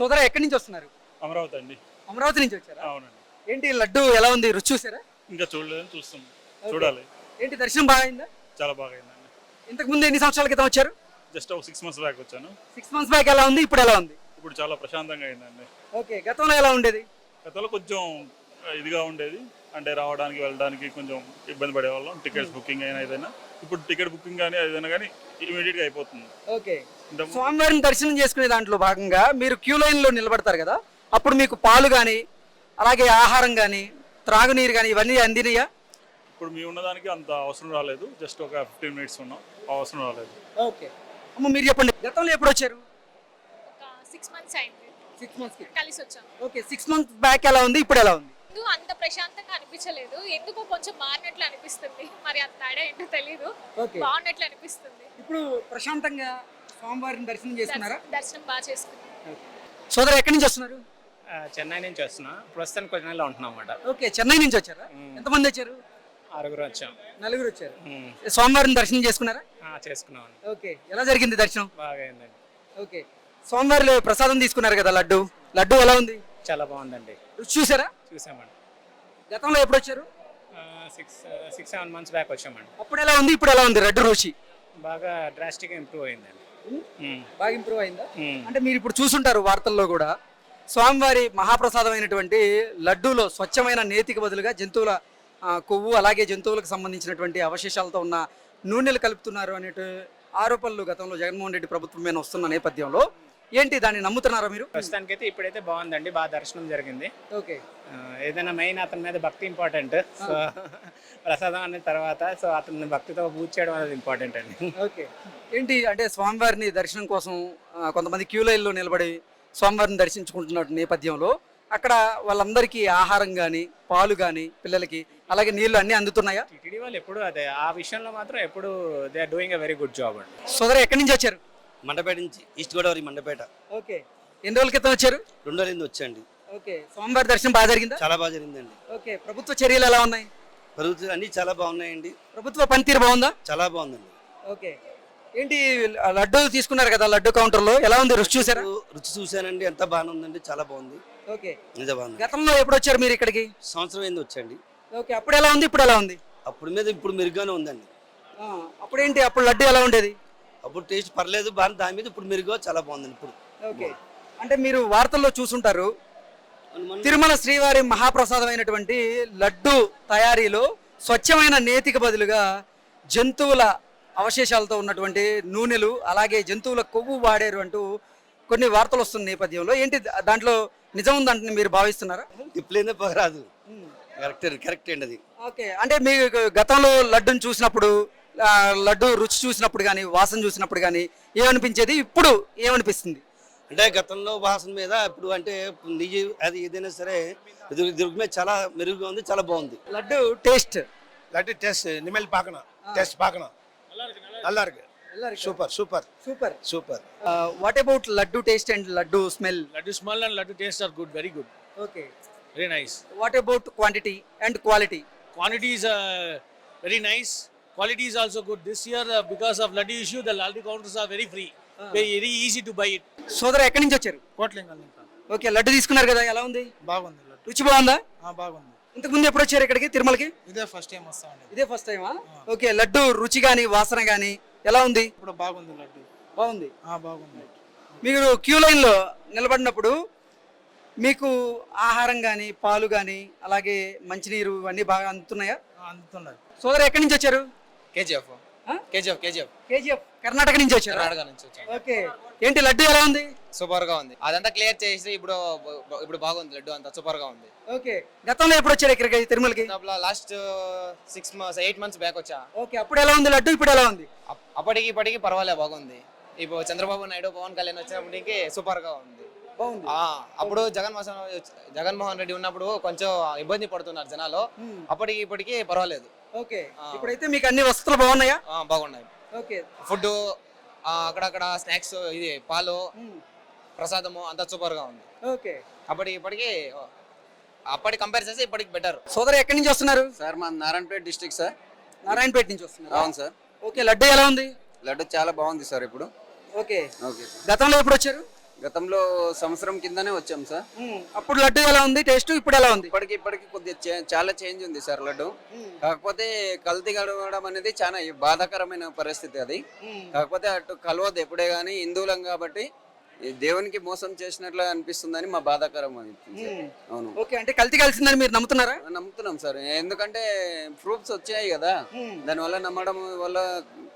సోదరా ఎక్కడి నుంచి వస్తున్నారు? అమరావతి అండి. అమరావతి నుంచి వచ్చారా? అవునండి. ఏంటి లడ్డు ఎలా ఉంది, రుచి చూసారా? ఇంకా చూడలేదని చూస్తాం, చూడాలి. ఏంటి దర్శనం బాగా అయిందా? చాలా బాగా అయిందండి. ఇంతకు ముందు ఎన్ని సంవత్సరాల క్రితం వచ్చారు? జస్ట్ ఒక 6 months బ్యాక్ వచ్చాను. 6 months బ్యాక్ ఎలా ఉంది, ఇప్పుడు ఎలా ఉంది? ఇప్పుడు చాలా ప్రశాంతంగా అయిందండి. ఓకే, గతంలో ఎలా ఉండేది? గతంలో కొంచెం ఇదిగా ఉండేది, అంటే రావడానికి వెళ్ళడానికి కొంచెం ఇబ్బంది పడేవాళ్ళం. టికెట్స్ బుకింగ్ అయినా ఏదైనా, ఇప్పుడు టికెట్ బుకింగ్ కానీ ఏదైనా కానీ ఇమీడియట్గా అయిపోతుంది. ఓకే, స్వామివారిని దర్శనం చేసుకునే దాంట్లో భాగంగా మీరు క్యూ లైన్లో నిలబడతారు కదా, అప్పుడు మీకు పాలు కానీ అలాగే ఆహారం కానీ త్రాగునీరు కానీ ఇవన్నీ అందినయా? ఇప్పుడు మీ ఉన్నదానికి అంత అవసరం రాలేదు, జస్ట్ ఒక 15 minutes ఉన్నాం, అవసరం రాలేదు. ఓకే అమ్మ, మీరు చెప్పండి, గతంలో ఎప్పుడు వచ్చారు? ఒక 6 months అయింది. 6 months కలిసి వచ్చాం. ఓకే, 6 months బ్యాక్ ఎలా ఉంది, ఇప్పుడు ఎలా ఉంది? ముందు అంత ప్రశాంతంగా అనిపించలేదు, ఎందుకో కొంచెం మారినట్లు అనిపిస్తుంది. మరి అంత తేడా ఏంటో తెలీదు, ఓకే, బాగున్నట్లు అనిపిస్తుంది. ఇప్పుడు ప్రశాంతంగా స్వామివారిని దర్శనం చేసుకున్నారా? దర్శనం బాగా చేసుకున్నాం. సోదరు ఎక్కడి నుంచి వస్తున్నారు? చెన్నై నుంచి వస్తున్నా, ప్రస్తుతానికి కొద్దిలో ఉంటున్నాం అన్నమాట. ఓకే, చెన్నై నుంచి వచ్చారా? ఎంతమంది వచ్చారు? 6 వచ్చాం. 4 వచ్చారు. స్వామివారిని దర్శనం చేసుకున్నారా? చేసుకున్నాం. ఓకే, ఎలా జరిగింది దర్శనం? బాగా అయిందండి. ఓకే, స్వామివారిలో ప్రసాదం తీసుకున్నారు కదా, లడ్డు ఎలా ఉంది? చాలా బాగుందండి. రుచి చూసారా? చూసామండి. గతంలో ఎప్పుడు వచ్చారు? 6-7 months బ్యాక్ వచ్చామండి. అప్పుడు ఎలా ఉంది, ఇప్పుడు ఎలా ఉంది లడ్డు రుచి? బాగా డ్రాస్టిక్గా ఇంప్రూవ్ అయిందండి. బాగా ఇంప్రూవ్ అయిందా? అంటే మీరు ఇప్పుడు చూసుంటారు వార్తల్లో కూడా, స్వామివారి మహాప్రసాదం అయినటువంటి లడ్డూలో స్వచ్ఛమైన నేతికి బదులుగా జంతువుల కొవ్వు అలాగే జంతువులకు సంబంధించినటువంటి అవశేషాలతో ఉన్న నూనెలు కలుపుతున్నారు అనే ఆరోపణలు గతంలో జగన్మోహన్ రెడ్డి ప్రభుత్వం మీద వస్తున్న నేపథ్యంలో ఏంటి, దాన్ని నమ్ముతున్నారా మీరు? ప్రస్తుతానికైతే ఇప్పుడైతే బాగుందండి, బాగా దర్శనం జరిగింది. ఓకే, ఏదైనా మెయిన్ అతని మీద భక్తి ఇంపార్టెంట్. సో ప్రసాదం అనే తర్వాత సో అతని భక్తితో పూజ చేయడం అనేది ఇంపార్టెంట్ అండి. ఓకే, ఏంటి అంటే స్వామివారిని దర్శనం కోసం కొంతమంది క్యూ లైన్లో నిలబడి స్వామివారిని దర్శించుకుంటున్న నేపథ్యంలో అక్కడ వాళ్ళందరికీ ఆహారం కానీ పాలు కానీ పిల్లలకి అలాగే నీళ్లు అన్నీ అందుతున్నాయా? టీటీడీ వాళ్ళు ఎప్పుడు అదే ఆ విషయంలో మాత్రం ఎప్పుడు they are doing a very good job అండి. సోదరు ఎక్కడి నుంచి వచ్చారు? మండపేట నుంచి, ఈస్ట్ గోదావరి మండపేట. ఓకే, ఎన్ని రోజుల క్రితం వచ్చారు? 2 రోజుల నుంచి వచ్చండి. ఓకే, స్వామివారి దర్శనం బాగా జరిగిందా? చాలా బాగా జరిగిందండి. ఓకే, ప్రభుత్వ చర్యలు ఎలా ఉన్నాయి? ప్రభుత్వం అన్ని చాలా బాగున్నాయండి. ప్రభుత్వ పనితీరు బాగుందా? చాలా బాగుందండి. ఓకే, ఏంటి లడ్డు తీసుకున్నారు కదా, లడ్డు కౌంటర్లో ఎలా ఉంది, రుచి చూసారా? రుచి చూశానండి, ఎంత బాగానే ఉందండి, చాలా బాగుంది. ఓకే, నిజం బాగుంది. గతంలో ఎప్పుడు వచ్చారు మీరు ఇక్కడికి? సంవత్సరం అయింది వచ్చండి. ఓకే, అప్పుడు ఎలా ఉంది, ఇప్పుడు ఎలా ఉంది? అప్పుడు మీద ఇప్పుడు మెరుగ్గానే ఉందండి. అప్పుడు ఏంటి, అప్పుడు లడ్డు ఎలా ఉండేది? అప్పుడు టేస్ట్ పర్లేదు బాగా, దాని మీద ఇప్పుడు మెరుగ్గా చాలా బాగుందండి ఇప్పుడు. ఓకే, అంటే మీరు వార్తల్లో చూసుంటారు, తిరుమల శ్రీవారి మహాప్రసాదమైనటువంటి లడ్డు తయారీలో స్వచ్ఛమైన నేతికి బదులుగా జంతువుల అవశేషాలతో ఉన్నటువంటి నూనెలు అలాగే జంతువుల కొవ్వు వాడారు అంటూ కొన్ని వార్తలు వస్తున్న నేపథ్యంలో ఏంటి దాంట్లో నిజం ఉందంటే మీరు భావిస్తున్నారా? తిప్పలేదే పగరాదు. కరెక్ట్ అండి అది. ఓకే, అంటే మీకు గతంలో లడ్డును చూసినప్పుడు లడ్డు రుచి చూసినప్పుడు కానీ వాసన చూసినప్పుడు కానీ ఏమనిపించేది, ఇప్పుడు ఏమనిపిస్తుంది? అంటే గతంలో వాసన మీద ఇప్పుడు అంటే నెయ్యి అది ఏదైనా సరే దుర్గ మీద చాలా మెరుగుగా ఉంది, చాలా బాగుంది. లడ్డు టేస్ట్ நிமல் பார்க்கணும், டெஸ்ட் பார்க்கணும், நல்லா இருக்கு, super super super. Super. What about laddu taste and laddu smell? Laddu smell and laddu taste are good, very good, okay, very nice. What about quantity and quality? Quantity is very nice. Quality is also good. This year, because of laddu issue, the laddu counters are very free, very easy to buy it. సోదరు ఎక్కడి నుంచి వచ్చారు? కోట్లింగల్ నుంచి. Okay, laddu తీసుకున్నారు కదా, ఎలా ఉంది? బాగుంది లడ్డు. రుచి బాగుందా? బాగుంది. ఇంతకు ముందు ఎప్పుడు వచ్చారు ఇక్కడికి తిరుమలకి? ఇదే ఫస్ట్ టైం వస్తామండి. ఇదే ఫస్ట్ టైమా? ఓకే, లడ్డు రుచి కానీ వాసన కానీ ఎలా ఉంది? ఇప్పుడు బాగుంది లడ్డు. బాగుంది. బాగుంది. మీరు క్యూ లైన్లో నిలబడినప్పుడు మీకు ఆహారం కానీ పాలు కానీ అలాగే మంచినీరు అన్నీ బాగా అందుతున్నాయా? అందుతున్నది. సోదరు ఎక్కడి నుంచి వచ్చారు? కేజీఎఫ్ కేజీఎఫ్ కర్ణాటక నుంచి వచ్చారు. కర్ణాటక నుంచి వచ్చాను. ఓకే, ఏంటి లడ్డు ఎలా ఉంది? సూపర్ గా ఉంది, అదంతా క్లియర్ చేసి ఇప్పుడు బాగుంది, లడ్డు అంతా సూపర్ గా ఉంది. ఓకే, గతంలో ఎప్పుడు వచ్చారు ఇక్కడికి తిరుమలకి? లాస్ట్ 8 months బ్యాక్ వచ్చా. ఓకే, అప్పుడు ఎలా ఉంది లడ్డు, ఇప్పుడు ఎలా ఉంది? అప్పటికి ఇప్పటికి పర్వాలే, బాగుంది. ఇప్పుడు చంద్రబాబు నాయుడు పవన్ కళ్యాణ్ వచ్చినప్పటికి సూపర్ గా ఉంది. బాగుంది. అప్పుడు జగన్మోహన్ రెడ్డి ఉన్నప్పుడు కొంచెం ఇబ్బంది పడుతున్నారు జనాలు, అప్పటికి ఇప్పటికి పర్వాలేదు. ఓకే, ఇప్పుడైతే మీకు అన్ని వసతులు బాగున్నాయా? బాగున్నాయి. ఓకే, ఫుడ్ అక్కడక్కడ స్నాక్స్, ఇది పాలు ప్రసాదము అంతా సూపర్ గా ఉంది. ఓకే, అప్పటి కంపేర్ చేస్తే ఇప్పటికి బెటర్. సోదరు ఎక్కడి నుంచి వస్తున్నారు? సార్ మా నారాయణపేట డిస్ట్రిక్ట్ సార్. నారాయణపేట నుంచి వస్తున్నారు? అవును సార్. ఓకే, లడ్డు ఎలా ఉంది? లడ్డు చాలా బాగుంది సార్ ఇప్పుడు. Okay, okay sir. గతంలో ఎప్పుడు వచ్చారు? గతంలో సంవత్సరం కిందనే వచ్చాం సార్. అప్పుడు లడ్డు ఎలా ఉంది టేస్ట్, ఇప్పుడు ఎలా ఉంది? ఇప్పటికి కొద్దిగా చాలా చేంజ్ ఉంది సార్ లడ్డు. కాకపోతే కల్తీ గడవడం అనేది చాలా బాధాకరమైన పరిస్థితి అది. కాకపోతే అటు కలవదు ఎప్పుడే కానీ, హిందువులం కాబట్టి ఈ దేవునికి మోసం చేసినట్లు అనిపిస్తుందని మా బాధాకరం అనిపిస్తుంది. అవును. ఓకే, అంటే కల్తీ కలిసిందని మీరు నమ్ముతున్నారా? నమ్ముతున్నాం సార్, ఎందుకంటే ప్రూఫ్స్ వచ్చాయి కదా, దానివల్ల నమ్మడం వల్ల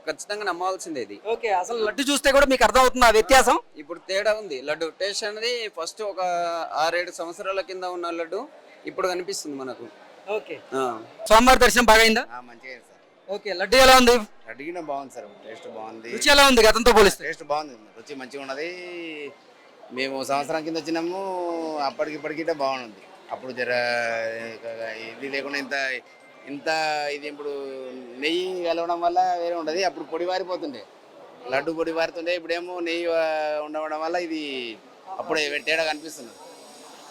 ఖచ్చితంగా నమ్మాల్సిందే ఇది. ఓకే, అసలు లడ్డు చూస్తే కూడా మీకు అర్థం అవుతుంది ఆ వ్యత్యాసం? ఇప్పుడు తేడా ఉంది. లడ్డు టేస్ట్ అనేది ఫస్ట్ ఒక 6-7 సంవత్సరాల కింద ఉన్న లడ్డు ఇప్పుడు కనిపిస్తుంది మనకు. ఓకే, సోమవారం దర్శనం బాగా అయిందా? మంచిగా సార్. ఓకే, లడ్డు ఎలా ఉంది? అడిగిన బాగుంది సార్, టేస్ట్ బాగుంది. రుచి ఎలా ఉంది గతంతో పోలిస్తే? టేస్ట్ బాగుంది, రుచి మంచిగా ఉన్నది. మేము సంవత్సరం కింద వచ్చినాము, అప్పటికిప్పటికి బాగుంది. అప్పుడు జర ఇది లేకుండా ఇంత ఇది ఇప్పుడు నెయ్యి కలవడం వల్ల వేరే ఉండదు. అప్పుడు పొడి వారిపోతుండే, లడ్డు పొడి వారుతుండే, ఇప్పుడేమో నెయ్యి ఉండడం వల్ల ఇది అప్పుడే తేడా కనిపిస్తుంది.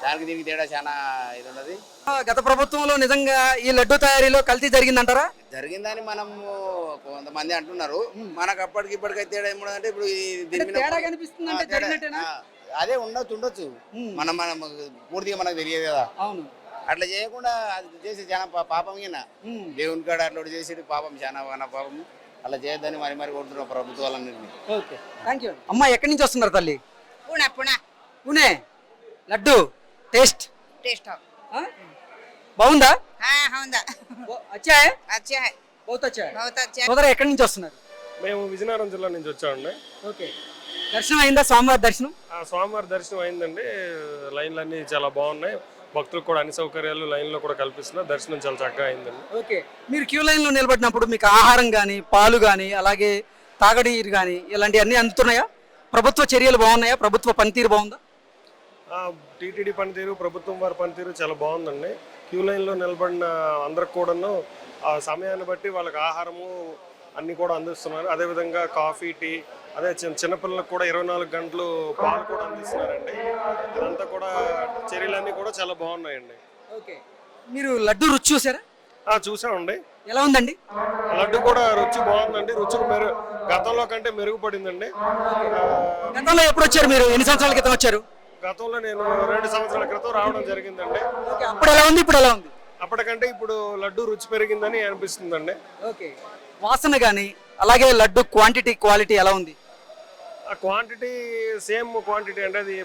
దానికి దీనికి తేడా చాలా ఇది ఉన్నది. గత ప్రభుత్వంలో నిజంగా ఈ లడ్డు తయారీలో కల్తీ జరిగిందంటారా? జరిగిందని మనం కొంతమంది అంటున్నారు. మనకు అప్పటికిప్పటికైతే తేడా ఏముండదంటే ఇప్పుడు దీని మీద తేడా కనిపిస్తుందంటే జరిగినట్టేనా? అదే ఉండొచ్చు. మనం పూర్తిగా మనకు తెలియదు కదా. అవును, అట్లా చేయకుండా అది చేసి చాలా పాపం ఈయన దేవుని కాడ అట్లా చేసేది పాపం, చాలా పాపం. అలా చేయొద్దని మరి కొడుతున్నారు ప్రభుత్వాలన్నింటినీ. Okay, thank you. అమ్మ ఎక్కడి నుంచి వస్తున్నారు తల్లి? పుणे. లడ్డు టేస్ట్ బాగుందా? అచ్చా హై? బహుత్ అచ్చా హై. సోదరా ఎక్కడి నుంచి వస్తున్నారు? మేము విజయనగరం జిల్లా నుంచి వచ్చామండి. ఓకే, దర్శనం అయిందా? స్వామివారి దర్శనం? స్వామివారి దర్శనం అయిందండి. లైన్లు అన్నీ చాలా బాగున్నాయి. భక్తులకు కూడా అన్ని సౌకర్యాలు లైన్లో కూడా కల్పిస్తున్నారు. దర్శనం చాలా చక్కగా అయిందండి. ఓకే, మీరు క్యూ లైన్లో నిలబడినప్పుడు మీకు ఆహారం కానీ, పాలు కానీ, అలాగే తాగడీరు కానీ ఇలాంటివన్నీ అందుతున్నాయా? ప్రభుత్వ చర్యలు బాగున్నాయా? ప్రభుత్వ పనితీరు బాగుందా? టీటీడీ పనితీరు, ప్రభుత్వం వారి పనితీరు చాలా బాగుందండి. క్యూ లైన్లో నిలబడిన అందరికి కూడాను ఆ సమయాన్ని బట్టి వాళ్ళకి ఆహారము అన్నీ కూడా అందిస్తున్నారు. అదేవిధంగా కాఫీ, టీ, అదే చిన్నపిల్లలకు కూడా 24 గంటలు పాలు కూడా అందిస్తున్నారండి. ఇదంతా కూడా చర్యలన్నీ కూడా చాలా బాగున్నాయండి. ఓకే, మీరు లడ్డు రుచి చూసారా? చూసామండి. ఎలా ఉందండి? లడ్డు కూడా రుచి బాగుందండి. రుచి గతంలో కంటే మెరుగుపడిందండి. గతంలో ఎప్పుడు వచ్చారు మీరు? ఎన్ని సంవత్సరాల క్రితం వచ్చారు? గతంలో నేను 2 సంవత్సరాల క్రితం రావడం జరిగిందండి. అప్పుడు ఎలా ఉంది, ఇప్పుడు ఎలా ఉంది? అప్పటికంటే ఇప్పుడు లడ్డు రుచి పెరిగిందని అనిపిస్తుందండి. ఓకే, వాసన కానీ అలాగే లడ్డు క్వాలిటీ ఎలా ఉంది? ఆ క్వాంటిటీ సేమ్ క్వాంటిటీ అంటే అది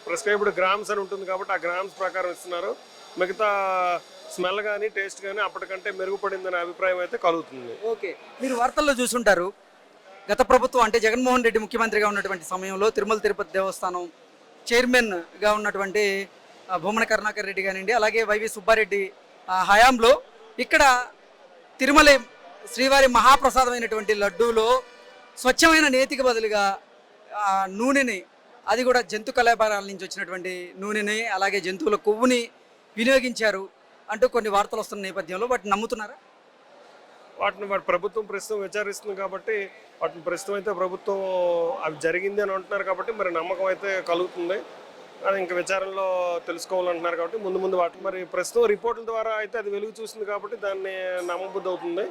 ప్రిస్క్రైబ్డ్ గ్రామ్స్ అని ఉంటుంది కాబట్టి ఆ గ్రామ్స్ ప్రకారం ఇస్తున్నారు. మిగతా స్మెల్ కానీ టేస్ట్ కానీ అప్పటికంటే మెరుగుపడిందనే అభిప్రాయం అయితే కలుగుతుంది. ఓకే, మీరు వార్తల్లో చూసుంటారు, గత ప్రభుత్వం అంటే జగన్మోహన్ రెడ్డి ముఖ్యమంత్రిగా ఉన్నటువంటి సమయంలో తిరుమల తిరుపతి దేవస్థానం చైర్మన్గా ఉన్నటువంటి భూమన కరుణాకర్ రెడ్డి కానివ్వండి, అలాగే వైవి సుబ్బారెడ్డి హయాంలో ఇక్కడ తిరుమల శ్రీవారి మహాప్రసాదమైనటువంటి లడ్డూలో స్వచ్ఛమైన నేతికి బదులుగా నూనెని, అది కూడా జంతు కళాపారాల నుంచి వచ్చినటువంటి నూనెని, అలాగే జంతువుల కొవ్వుని వినియోగించారు అంటూ కొన్ని వార్తలు వస్తున్న నేపథ్యంలో వాటిని నమ్ముతున్నారా? వాటిని ప్రభుత్వం ప్రస్తుతం విచారిస్తుంది కాబట్టి వాటిని ప్రస్తుతం అయితే ప్రభుత్వం అవి జరిగింది అని అంటున్నారు కాబట్టి మరి నమ్మకం అయితే కలుగుతుంది. అది ఇంకా విచారణలో తెలుసుకోవాలంటున్నారు కాబట్టి ముందు వాటి మరి ప్రస్తుతం రిపోర్టుల ద్వారా అయితే అది వెలుగు చూస్తుంది కాబట్టి దాన్ని నమ్మబుద్ధి అవుతుంది.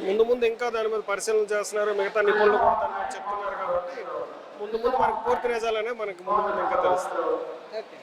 ముందు ఇంకా దాని మీద పరిశీలన చేస్తున్నారు, మిగతా నిపుణులు కూడా దాని మీద చెప్తున్నారు కాబట్టి ముందు మనకు పూర్తి నిజాలనే మనకి ముందు ఇంకా తెలుస్తుంది.